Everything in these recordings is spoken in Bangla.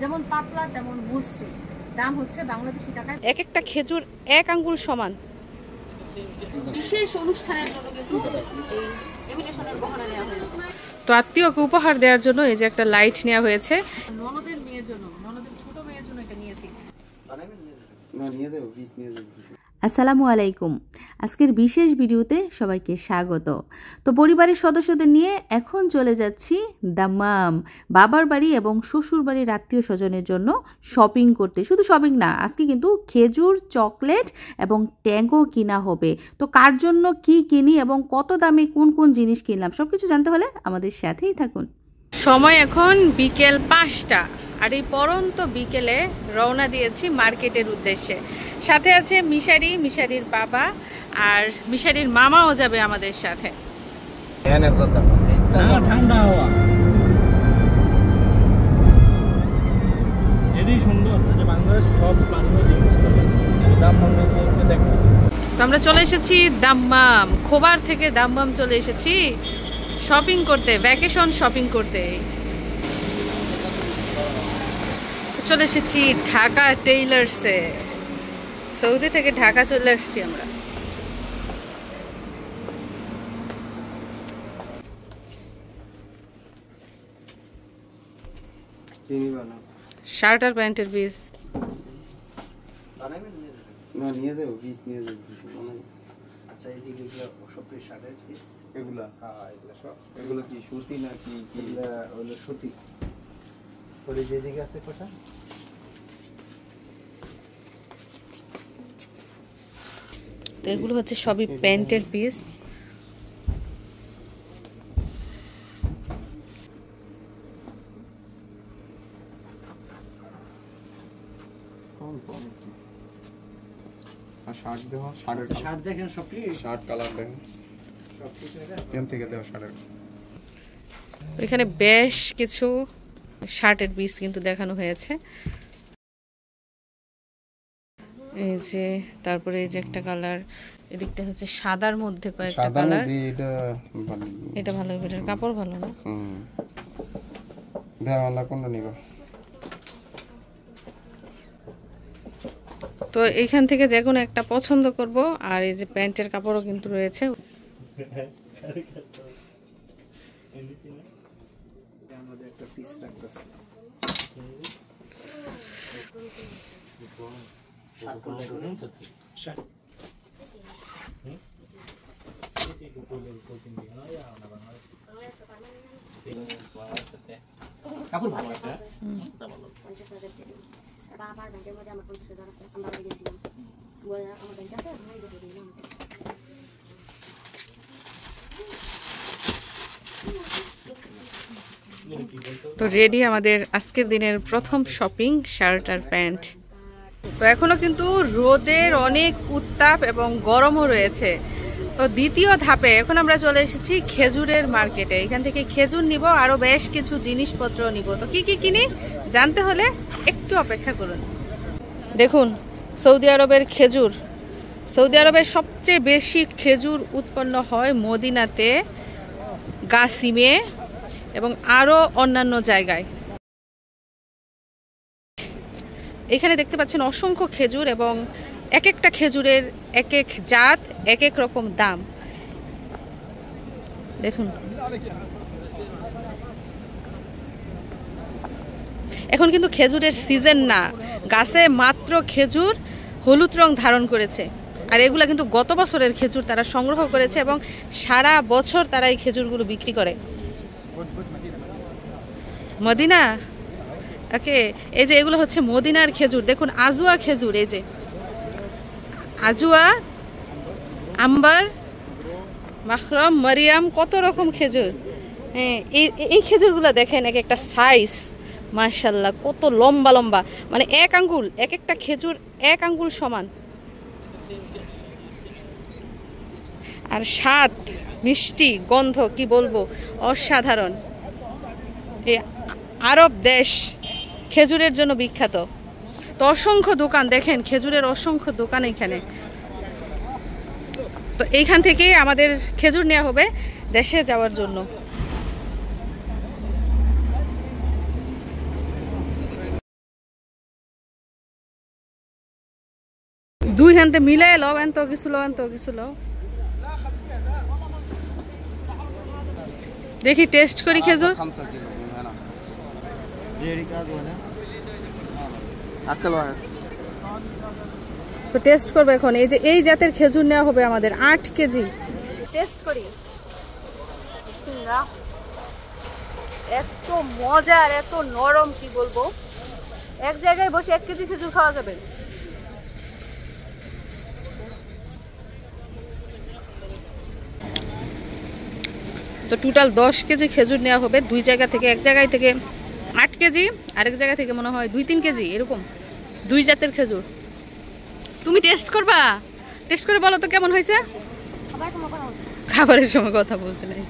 যেমন পাতলা তেমন মসৃণ। দাম হচ্ছে বাংলাদেশি টাকায় এক একটা খেজুর 1 আঙ্গুল সমান। বিশেষ অনুষ্ঠানের জন্য কিন্তু এই ইমিটেশনের গহনা নেওয়া হয়েছে। তো আত্মীয়কে উপহার দেওয়ার জন্য এই যে একটা লাইট নেওয়া হয়েছে। ননদের মেয়ের জন্য, ননদের ছোট মেয়ের জন্য এটা নিয়েছি। আসসালামু আলাইকুম। আজকের বিশেষ ভিডিওতে সবাইকে স্বাগত। তো পরিবারের সদস্যদের নিয়ে এখন চলে যাচ্ছি দাম্মাম, বাবার বাড়ি এবং শ্বশুর বাড়ির আত্মীয় স্বজনের জন্য শপিং করতে। শুধু শপিং না, আজকে কিন্তু খেজুর, চকলেট এবং ট্যাঙ্গও কিনা হবে। তো কার জন্য কি কিনি এবং কত দামে কোন কোন জিনিস কিনলাম সবকিছু জানতে হলে আমাদের সাথেই থাকুন। সময় এখন বিকেল 5টা, আর এই পরন্ত বিকেলে রওনা দিয়েছি মার্কেটের উদ্দেশ্যে। সাথে আছে মিশারি, মিশারির বাবা, আর মিশারির মামাও যাবে আমাদের সাথে। ঠান্ডা হাওয়া এটাই সুন্দর, বাংলাদেশ সব তো আমরা চলে এসেছি দাম্মাম, খোবার থেকে দাম্মাম চলে এসেছি শপিং করতে, ভ্যাকেশন শপিং করতে। চলে এসেছি ঢাকা টেইলার্সে, সৌদি থেকে ঢাকা চলে আসছি আমরা। শার্ট আর প্যান্টের পিস নিয়ে যাবো, পিস নিয়ে যাবো। আচ্ছা, এইদিকে সব শার্টের পিস এগুলা? হ্যাঁ, এগুলো সব। এগুলো কি সুতি না কি? হলো সুতি। ওই যেদিকে আছে কটা, তো এগুলো হচ্ছে সবই প্যান্টের পিস। শার্ট দেওয়া, শার্ট দেখেন, সব শার্ট কালার দেখেন, সব কিছু এখান থেকে দেওয়া শার্টের। এখানে বেশ কিছু শার্টের পিস কিন্তু দেখানো হয়েছে। এই যে, তারপরে এই যে একটা কালার, এদিকটা হচ্ছে সাদার মধ্যে কয়েকটা কালার। এটা ভালো, এটার কাপড় ভালো না। দেওয়ালা কোনটা নিবা? তো এইখান থেকে যে কোনো একটা পছন্দ করব। আর এই যে প্যান্টের কাপড়ও কিন্তু রয়েছে। আমাদের একটা পিস রাখতেছে। কাপড় ভালো আছে। বাবার ব্যাংকের মধ্যে আমার 50,000 আছে, আমরা বাড়ি গেছিলাম। আমার ব্যাংকে আছে, আমি দিয়ে দিলাম। তো রেডি আমাদের আজকের দিনের প্রথম শপিং, শার্ট আর প্যান্ট। তো এখনো কিন্তু রোদের অনেক উত্তাপ এবং গরমও রয়েছে। তো দ্বিতীয় ধাপে এখন আমরা চলে এসেছি খেজুরের মার্কেটে। এখান থেকে খেজুর নিব, আরো বেশ কিছু জিনিসপত্র নিব। তো কি কি কিনি জানতে হলে একটু অপেক্ষা করুন। দেখুন সৌদি আরবের খেজুর। সৌদি আরবের সবচেয়ে বেশি খেজুর উৎপন্ন হয় মদিনাতে, গাসিমে এবং আরো অন্যান্য জায়গায়। এখানে দেখতে পাচ্ছেন অসংখ্য খেজুর, এবং এক একটা খেজুরের এক এক জাত, এক এক রকম দাম। দেখুন, এখন কিন্তু খেজুরের সিজন না, গাছে মাত্র খেজুর হলুদ রং ধারণ করেছে। আর এগুলা কিন্তু গত বছরের খেজুর তারা সংগ্রহ করেছে, এবং সারা বছর তারা এই খেজুরগুলো বিক্রি করে। মদিনা, ওকে, এই যে এগুলো হচ্ছে মদিনার খেজুর। দেখুন আজুয়া খেজুর, এই যে আজুয়া, আম্বার, মাখরম, মারিয়াম, কত রকম খেজুর। হ্যাঁ, এই খেজুরগুলো দেখেন এক একটা সাইজ, মাশাআল্লাহ কত লম্বা লম্বা, মানে 1 আঙ্গুল, এক একটা খেজুর 1 আঙ্গুল সমান। আর স্বাদ, মিষ্টি, গন্ধ কি বলবো, অসাধারণ। এই আরব দেশ খেজুরের জন্য বিখ্যাত। তো অসংখ্য দোকান, দেখেন খেজুরের অসংখ্য দোকান এখানে। তো এইখান থেকে আমাদের খেজুর নেওয়া হবে দেশে যাওয়ার জন্য। দুই হাতে মিলাই লও, এন তো কিছু লও, এন তো কিছু লও। দেখি টেস্ট করি খেজুর। তো টেস্ট করবো এখন। এই যে এই জাতের খেজুর নেওয়া হবে আমাদের 8 কেজি। টেস্ট করি। এত মজা আর এত নরম, কি বলবো, এক জায়গায় বসে 1 কেজি খেজুর খাওয়া যাবে। তো টোটাল 10 কেজি খেজুর নেওয়া হবে দুই জায়গা থেকে। এক জায়গায় থেকে 8 কেজি, আরেক জায়গা থেকে মনে হয় 2-3 কেজি, এরকম দুই জাতের খেজুর। তুমি টেস্ট করবা? টেস্ট করে বলো তো কেমন হয়েছে। খাবারের সময় কথা বলতে নাই,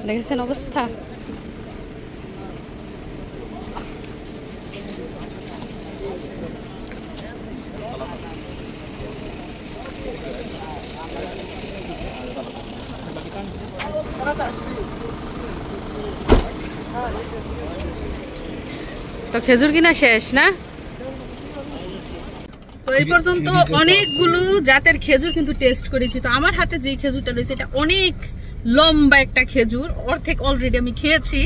দেখেছেন অবস্থা। তো খেজুর কিনা শেষ না? তো এই পর্যন্ত অনেকগুলো জাতের খেজুর কিন্তু টেস্ট করেছি। তো আমার হাতে যে খেজুরটা রয়েছে এটা অনেক লম্বা একটা খেজুর, অর্ধেক অলরেডি আমি খেয়েছি।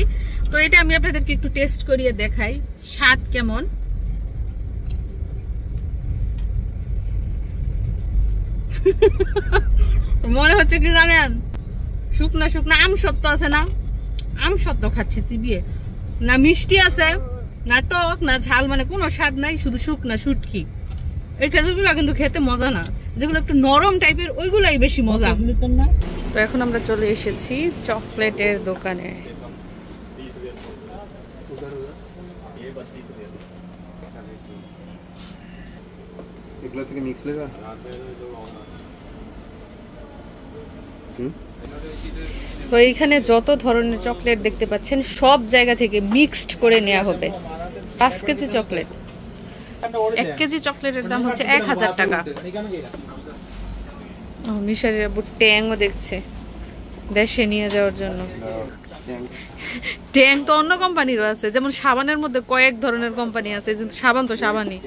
তো এটা আমি আপনাদেরকে একটু টেস্ট করিয়ে দেখাই স্বাদ কেমন। মনে হচ্ছে কি জানেন, শুকনা শুকনা আম সত্য আছে না, আম সত্য খাচ্ছি চিবিয়ে। না মিষ্টি আছে, না টক, না ঝাল, মানে কোনো স্বাদ নাই, শুধু শুকনা শুটকি। এই খেজুরগুলো কিন্তু খেতে মজা না, যেগুলো একটু নরম টাইপের ওইগুলাই বেশি মজা। তো এখন আমরা চলে এসেছি চকলেটের দোকানে। এগুলো থেকে মিক্স লেগা। তো এইখানে যত ধরনের চকলেট দেখতে পাচ্ছেন সব জায়গা থেকে মিক্সড করে নেওয়া হবে। 5 কেজি চকলেট, 1 কেজি চকলেটের দাম হচ্ছে 1000 টাকা। মিশারির আব্বু ট্যাংও দেখছে দেশে নিয়ে যাওয়ার জন্য। ট্যাং তো অন্য কোম্পানিরও আছে, যেমন সাবানের মধ্যে কয়েক ধরনের কোম্পানি আছে, কিন্তু সাবান তো সাবানই।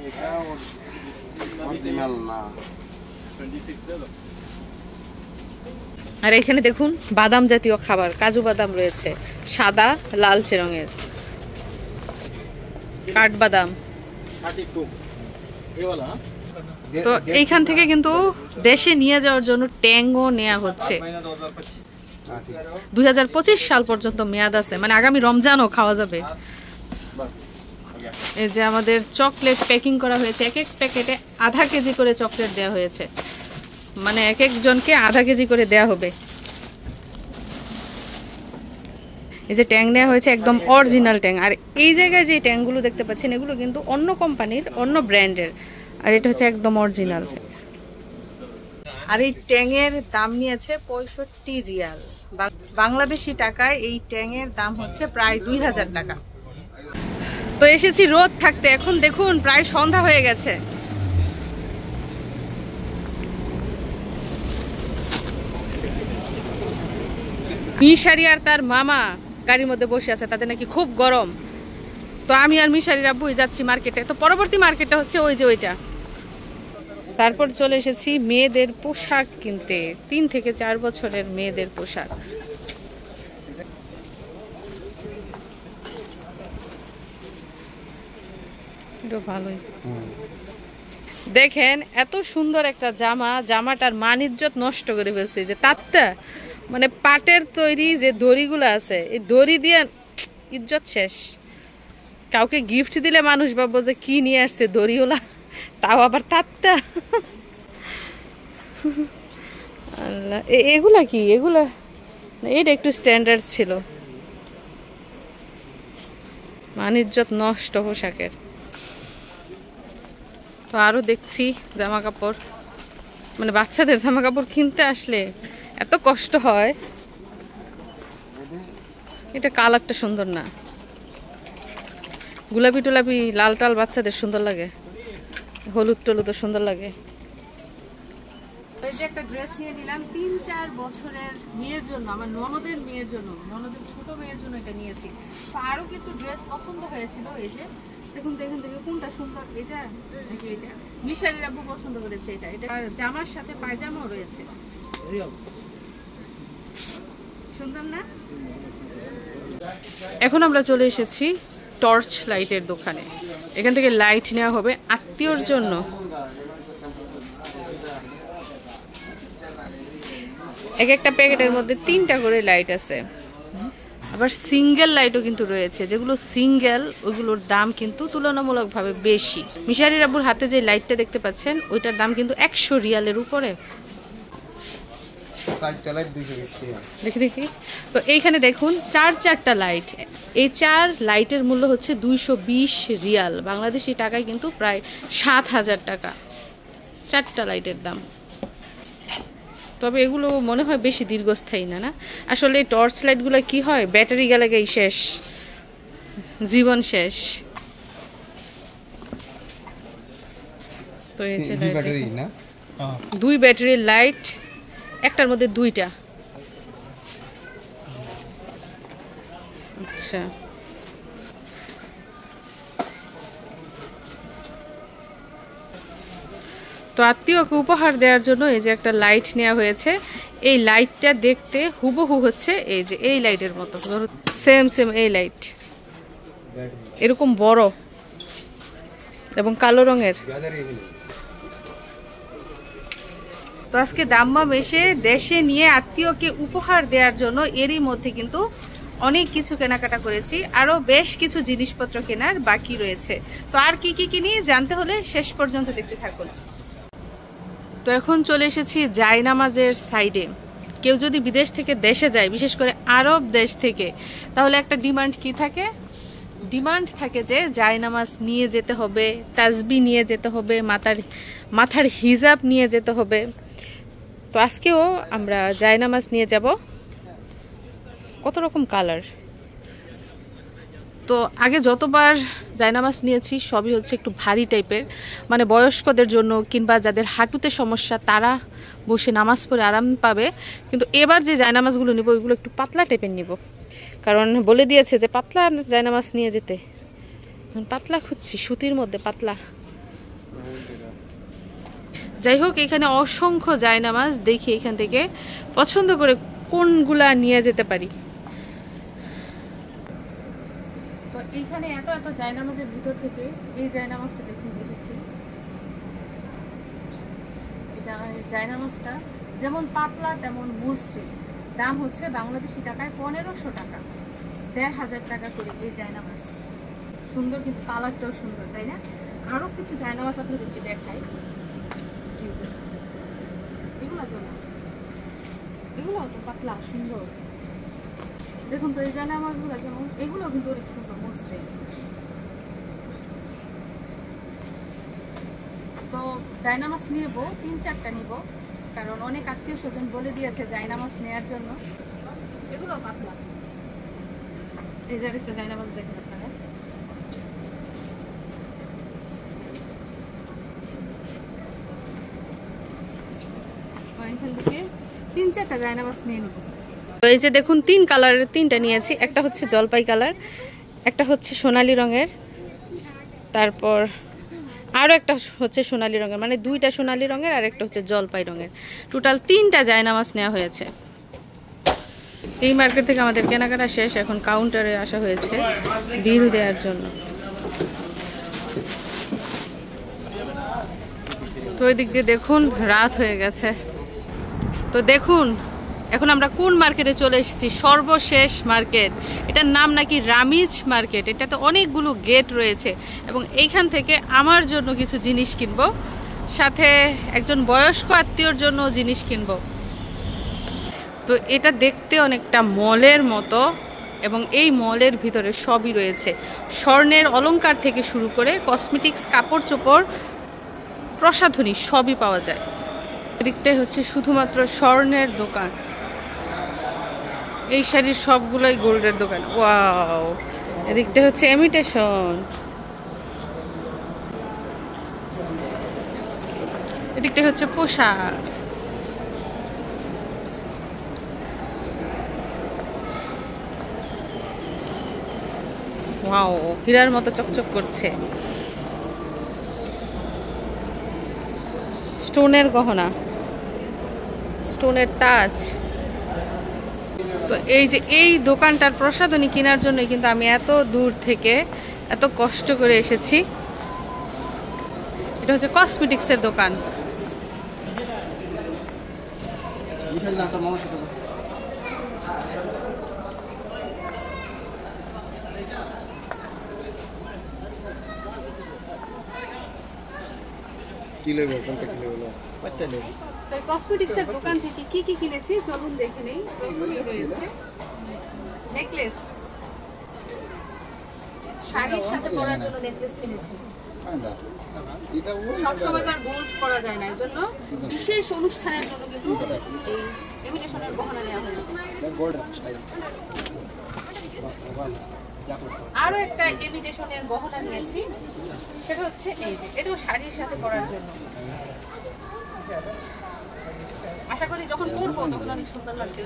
আর এখানে দেখুন বাদাম জাতীয় খাবার, কাজু বাদাম রয়েছে, সাদা লালচে রঙের কাঠবাদাম। তো এইখান থেকে কিন্তু দেশে নিয়ে যাওয়ার জন্য ট্যাংও নেওয়া হচ্ছে। 2025 সাল পর্যন্ত মেয়াদ আছে, মানে আগামী রমজানও খাওয়া যাবে। এই যে আমাদের চকলেট প্যাকিং করা হয়েছে, এক এক প্যাকেটে আধা কেজি করে চকলেট দেওয়া হয়েছে, মানে এক একজনকে আধা কেজি করে দেয়া হবে। এই যে ট্যাং নেওয়া হয়েছে একদম অরিজিনাল ট্যাং। আর এই জায়গায় যে ট্যাংগুলো দেখতে পাচ্ছেন এগুলো কিন্তু অন্য কোম্পানির, অন্য ব্র্যান্ডের, আর এটা হচ্ছে একদম অরিজিনাল। আর এই ট্যাংয়ের দাম নিয়েছে 65 রিয়াল, বাংলাদেশি টাকায় এই ট্যাংয়ের দাম হচ্ছে প্রায় 2000 টাকা। তো এসেছি রোদ থাকতে, এখন দেখুন প্রায় সন্ধ্যা হয়ে গেছে। মিশারি আর তার মামা গাড়ির মধ্যে বসে আছে, তাদের নাকি খুব গরম। তো আমি আর মিশারির আব্বুই যাচ্ছি মার্কেটে। তো পরবর্তী মার্কেটটা হচ্ছে ওই যে ওইটা। তারপর চলে এসেছি মেয়েদের পোশাক কিনতে, 3 থেকে 4 বছরের মেয়েদের পোশাক। এটা ভালোই। দেখেন এত সুন্দর একটা জামা, জামাটার মান ইজ্জত নষ্ট করে ফেলছে। যে তাঁতটা, মানে পাটের তৈরি যে দড়িগুলো আছে, এই দড়ি দিয়ে ইজ্জত শেষ। কাউকে গিফট দিলে মানুষ ভাববো যে কি নিয়ে আসছে দড়িওলা, তাও আবার তাঁতটা। আল্লাহ, এগুলা কি? এগুলা এটা একটু স্ট্যান্ডার্ড ছিল, মান ইজ্জত নষ্ট পোশাকের। তো আরো দেখছি জামা কাপড়, মানে বাচ্চাদের জামা কাপড় কিনতে আসলে এত কষ্ট হয়। এটা কালারটা সুন্দর না, গোলাপি টোলাপি লাল টাল বাচ্চাদের সুন্দর লাগে, হলুদ টলুদও সুন্দর লাগে। এই যে একটা ড্রেস নিয়ে নিলাম 3-4 বছরের মেয়ের জন্য, আমার ননদের মেয়ের জন্য, ননদের ছোট মেয়ের জন্য এটা নিয়েছি। তো আরো কিছু ড্রেস পছন্দ হয়েছিল, এই যে দেখুন তো এখান থেকে কোনটা সুন্দর, এটা নাকি এটা? মিশারির আব্বু পছন্দ করেছে এটা। এটা আর জামার সাথে পায়জামাও রয়েছে, সুন্দর না? এখন আমরা চলে এসেছি টর্চ লাইটের দোকানে। এখান থেকে লাইট নেওয়া হবে আত্মীয়র জন্য। এক একটা প্যাকেটের মধ্যে 3টা করে লাইট আছে। আবার সিঙ্গেল লাইটও কিন্তু রয়েছে, যেগুলো সিঙ্গেল ওইগুলোর দাম কিন্তু তুলনামূলকভাবে বেশি। মিশারির আব্বুর হাতে যে লাইটটা দেখতে পাচ্ছেন ওইটার দাম কিন্তু 100 রিয়ালের উপরে। দেখি দেখি তো এইখানে দেখুন 4টা লাইট। এই 4 লাইটের মূল্য হচ্ছে 220 রিয়াল, বাংলাদেশি টাকায় কিন্তু প্রায় 7000 টাকা 4টা লাইটের দাম। তবে এগুলো মনে হয় বেশি দীর্ঘস্থায়ী না। আসলে টর্চ লাইটগুলো কি হয়, ব্যাটারি গেলে গেই শেষ, জীবন শেষ। তো এই যে ব্যাটারি না, 2 ব্যাটারির লাইট, একটার মধ্যে 2টা। আচ্ছা, তো আত্মীয়কে উপহার দেওয়ার জন্য এই যে একটা লাইট নেওয়া হয়েছে। এই লাইটটা দেখতে হুবহু হচ্ছে এই যে এই লাইটের মতো, সেম সেম এই লাইট, এরকম বড় এবং কালো রঙের। তো আজকে দাম্মাম এসে দেশে নিয়ে আত্মীয়কে উপহার দেওয়ার জন্য এরই মধ্যে কিন্তু অনেক কিছু কেনাকাটা করেছি, আরো বেশ কিছু জিনিসপত্র কেনার বাকি রয়েছে। তো আর কি কি কিনি জানতে হলে শেষ পর্যন্ত দেখতে থাকুন। তো এখন চলে এসেছি জায়নামাজের সাইডে। কেউ যদি বিদেশ থেকে দেশে যায়, বিশেষ করে আরব দেশ থেকে, তাহলে একটা ডিমান্ড কি থাকে? ডিমান্ড থাকে যে জায়নামাজ নিয়ে যেতে হবে, তাসবি নিয়ে যেতে হবে, মাথার হিজাব নিয়ে যেতে হবে। তো আজকেও আমরা জায়নামাজ নিয়ে যাব। কত রকম কালার। তো আগে যতবার জায়নামাজ নিয়েছি সবই হচ্ছে একটু ভারী টাইপের, মানে বয়স্কদের জন্য কিংবা যাদের হাঁটুতে সমস্যা তারা বসে নামাজ পড়ে আরাম পাবে। কিন্তু এবার যে জায়নামাজগুলো নিব ওইগুলো একটু পাতলা টাইপের নিব, কারণ বলে দিয়েছে যে পাতলা জায়নামাজ নিয়ে যেতে। পাতলা খুঁজছি, সুতির মধ্যে পাতলা। যাই হোক, এখানে অসংখ্য জায়নামাজ, দেখি এখান থেকে পছন্দ করে কোনগুলা নিয়ে যেতে পারি। তো এইখানে এত এত জায়নামাজের ভিতর থেকে এই জায়নামাজটা দেখেছি। জায়নামাজটা যেমন পাতলা তেমন মসৃণ, দাম হচ্ছে বাংলাদেশি টাকায় 1500 টাকা, 1500 টাকা করে এই জায়নামাজ। সুন্দর, কিন্তু কালারটাও সুন্দর, তাই না? আরো কিছু জায়নামাজ আপনাদেরকে দেখাই। এগুলো তো পাতলা সুন্দর, দেখুন তো এই জায়নামাজগুলো কেমন। এগুলো কিন্তু অনেক সুন্দর, মসৃণ। তো জায়নামাজ নিব 3-4টা নিব, কারণ অনেক আত্মীয় স্বজন বলে দিয়েছে জায়নামাজ নেওয়ার জন্য। এগুলো পাতলা। এই যে একটা জায়নামাজ দেখেন আপনারা, এখান থেকে 3-4টা জায়নামাজ নিয়ে নেব। এই যে দেখুন 3 কালারের 3টা নিয়েছি। একটা হচ্ছে জলপাই কালার, একটা হচ্ছে সোনালী রঙের, তারপর আরও একটা হচ্ছে সোনালী রঙের, মানে 2টা সোনালী রঙের আর একটা হচ্ছে জলপাই রঙের। টোটাল 3টা জায়নামাজ নেওয়া হয়েছে। এই মার্কেট থেকে আমাদের কেনাকাটা শেষ, এখন কাউন্টারে আসা হয়েছে বিল দেওয়ার জন্য। তো ওই দিক দিয়ে দেখুন রাত হয়ে গেছে। তো দেখুন এখন আমরা কোন মার্কেটে চলে এসেছি, সর্বশেষ মার্কেট। এটার নাম নাকি রামিজ মার্কেট। এটাতে অনেকগুলো গেট রয়েছে এবং এইখান থেকে আমার জন্য কিছু জিনিস কিনবো, সাথে একজন বয়স্ক আত্মীয়র জন্য জিনিস কিনবো। তো এটা দেখতে অনেকটা মলের মতো এবং এই মলের ভিতরে সবই রয়েছে, স্বর্ণের অলংকার থেকে শুরু করে কসমেটিক্স, কাপড় চোপড়, প্রসাধনী সবই পাওয়া যায়। এদিকটাই হচ্ছে শুধুমাত্র স্বর্ণের দোকান। এই শাড়ির সবগুলোই গোল্ডের দোকান। ওয়াও, এদিকটা হচ্ছে ইমিটেশন, এদিকটা হচ্ছে পোশাক। ওয়াও, হীরার মতো চকচক করছে। স্টোনের গহনা, স্টোনের তাজ। তো এই যে এই দোকানটার প্রসাধনী কেনার জন্য কিন্তু আমি এত দূর থেকে এত কষ্ট করে এসেছি। এটা হচ্ছে কসমেটিক্সের দোকান। কসমেটিক্সের দোকান থেকে কি কি কিনেছি চলুন দেখে নেই। প্রথমেই রয়েছে নেকলেস, শাড়ির সাথে পরার জন্য নেকলেস কিনেছি। সবসময় তার গোল্ড করা যায় না, এর জন্য বিশেষ অনুষ্ঠানের জন্য কিন্তু এই ইমিটেশনের গহনা নেওয়া হয়েছে। আরো একটা ইমিটেশনের গহনা নিয়েছি, সেটা হচ্ছে এই যে, এটাও শাড়ির সাথে পরার জন্য। আশা করি যখন পরবো তখন অনেক সুন্দর লাগবে।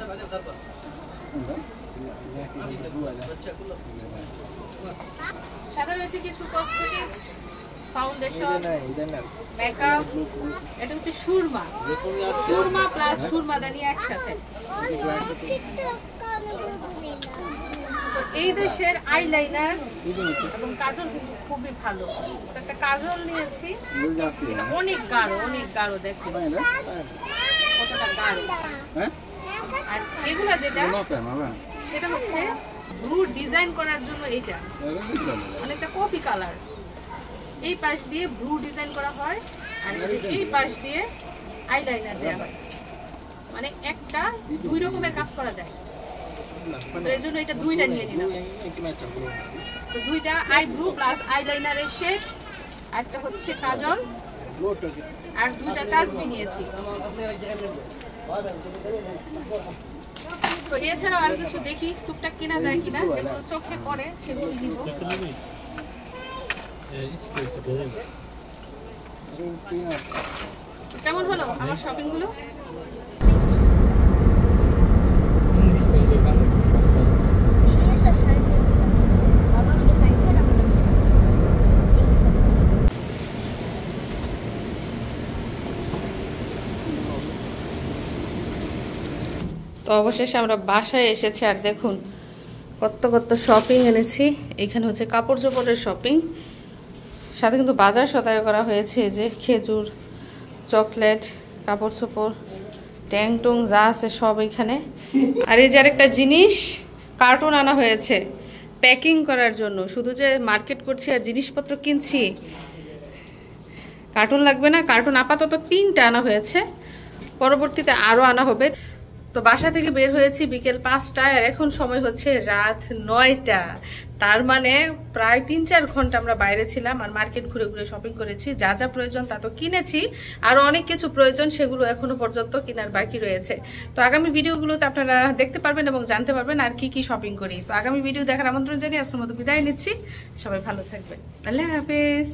সাথে রয়েছে কিছু কসমেটিক্স, ফাউন্ডেশন, মেকআপ। এটা হচ্ছে সুরমা, সুরমা প্লাস সুরমাদানি একসাথে। এই দেশের আইলাইনার এবং কাজল কিন্তু খুবই ভালো। একটা কাজল নিয়েছি, অনেক গাঢ়, অনেক গাঢ়। দেখুন কতটা গাঢ়। আর এগুলা যেটা, সেটা হচ্ছে ব্লু ডিজাইন করার জন্য। এটা অনেকটা কফি কালার। এই পাশ দিয়ে ব্লু ডিজাইন করা হয়, আর এই পাশ দিয়ে আইলাইনার দেওয়া হয়। মানে একটা দুই রকমের কাজ করা যায়। তো এই জন্য এটা দুইটা নিয়ে নিলাম। তো দুইটা আই ব্লু প্লাস আইলাইনারের শেড, একটা হচ্ছে কাজল, আর দুইটা তাসবি নিয়েছি। তো এছাড়াও আর কিছু দেখি টুকটাক কেনা যায় কিনা, যেগুলো চোখে পড়ে সেগুলো নিব। কেমন হলো আমার শপিং গুলো? তো অবশেষে আমরা বাসায় এসেছি, আর দেখুন কত কত শপিং এনেছি। এখানে হচ্ছে কাপড় চোপড়ের শপিং, সাথে কিন্তু বাজার সদাই করা হয়েছে। যে খেজুর, চকলেট, কাপড় চোপড়, ট্যাং টুং যা আছে সব এখানে। আর এই যে আরেকটা জিনিস, কার্টুন আনা হয়েছে প্যাকিং করার জন্য। শুধু যে মার্কেট করছি আর জিনিসপত্র কিনছি, কার্টুন লাগবে না। কার্টুন আপাতত 3টা আনা হয়েছে, পরবর্তীতে আরও আনা হবে। তো বাসা থেকে বের হয়েছি বিকেল 5টায়, আর এখন সময় হচ্ছে রাত 9টা। তার মানে প্রায় 3-4 ঘন্টা আমরা বাইরে ছিলাম, আর মার্কেট ঘুরে ঘুরে শপিং করেছি। যা যা প্রয়োজন তা তো কিনেছি, আর অনেক কিছু প্রয়োজন সেগুলো এখনো পর্যন্ত কেনার বাকি রয়েছে। তো আগামী ভিডিওগুলোতে আপনারা দেখতে পারবেন এবং জানতে পারবেন আর কি কি শপিং করি। তো আগামী ভিডিও দেখার আমন্ত্রণ জানিয়ে আজকের মতো বিদায় নিচ্ছি। সবাই ভালো থাকবেন। আল্লাহ হাফেজ।